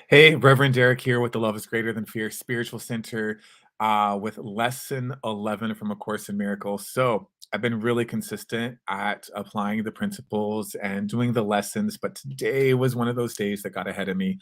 Hey, Reverend Derek here with the Love is Greater Than Fear Spiritual Center with lesson 11 from A Course in Miracles. So, I've been really consistent at applying the principles and doing the lessons, but today was one of those days that got ahead of me.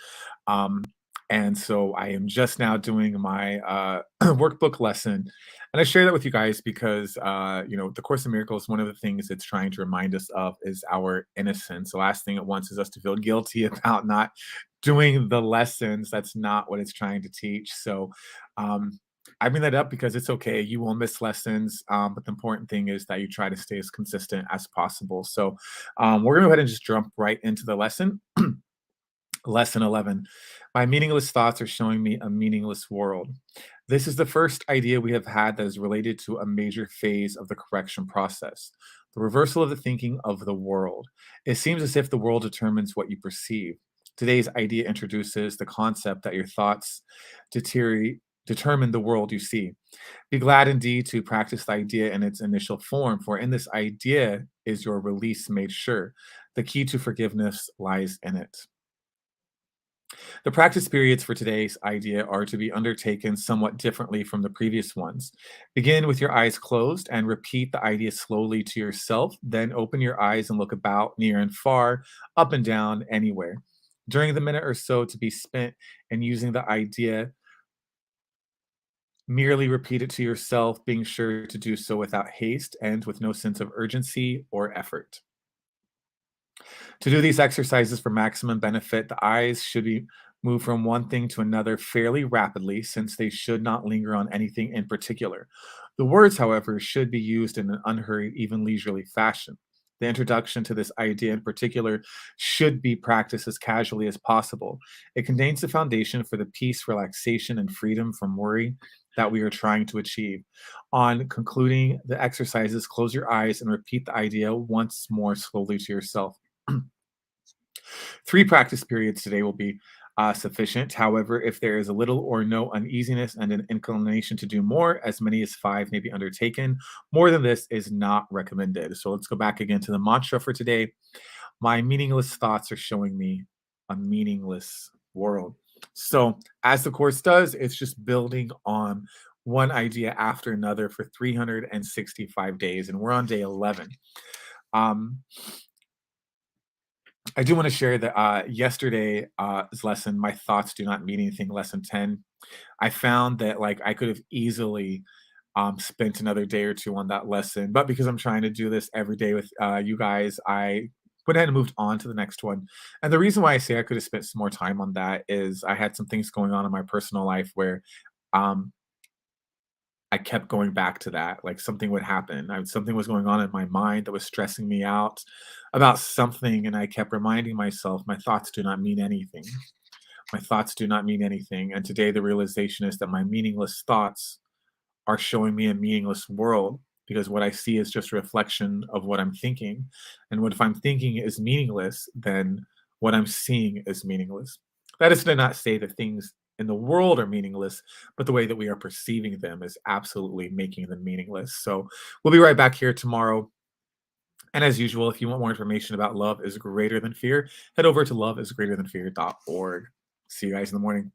Um, and so, I am just now doing my workbook lesson. And I share that with you guys because, the Course in Miracles, one of the things it's trying to remind us of is our innocence. The last thing it wants is us to feel guilty about not doing the lessons. That's not what it's trying to teach. So um, I bring that up because it's okay. You will miss lessons, but the important thing is that you try to stay as consistent as possible. So we're going to go ahead and just jump right into the lesson. Lesson 11. My meaningless thoughts are showing me a meaningless world. This is the first idea we have had that is related to a major phase of the correction process, the reversal of the thinking of the world. It seems as if the world determines what you perceive. Today's idea introduces the concept that your thoughts determine the world you see. Be glad indeed to practice the idea in its initial form, for in this idea is your release made sure. The key to forgiveness lies in it. The practice periods for today's idea are to be undertaken somewhat differently from the previous ones. Begin with your eyes closed and repeat the idea slowly to yourself. Then open your eyes and look about, near and far, up and down, anywhere. During the minute or so to be spent in using the idea, merely repeat it to yourself, being sure to do so without haste and with no sense of urgency or effort. To do these exercises for maximum benefit, the eyes should be moved from one thing to another fairly rapidly, since they should not linger on anything in particular. The words, however, should be used in an unhurried, even leisurely fashion. The introduction to this idea in particular should be practiced as casually as possible. It contains the foundation for the peace, relaxation, and freedom from worry that we are trying to achieve. On concluding the exercises, close your eyes and repeat the idea once more slowly to yourself. 3 practice periods today will be sufficient. However, if there is a little or no uneasiness and an inclination to do more, as many as 5 may be undertaken. More than this is not recommended. So let's go back again to the mantra for today. My meaningless thoughts are showing me a meaningless world. So, as the course does, it's just building on one idea after another for 365 days, and we're on day 11. Um, I do want to share that yesterday's lesson, my thoughts do not mean anything. Lesson 10. I found that like I could have easily spent another day or two on that lesson, but because I'm trying to do this every day with you guys, I went ahead and moved on to the next one. And the reason why I say I could have spent some more time on that is I had some things going on in my personal life where um, I kept going back to that, like, something would happen. Something was going on in my mind that was stressing me out about something, and I kept reminding myself, "My thoughts do not mean anything. My thoughts do not mean anything." And today, the realization is that my meaningless thoughts are showing me a meaningless world because what I see is just a reflection of what I'm thinking. And what if I'm thinking is meaningless, then what I'm seeing is meaningless. That is to not say that things in the world are meaningless, but the way that we are perceiving them is absolutely making them meaningless. So we'll be right back here tomorrow. And as usual, if you want more information about Love is Greater Than Fear, head over to loveisgreaterthanfear.org. See you guys in the morning.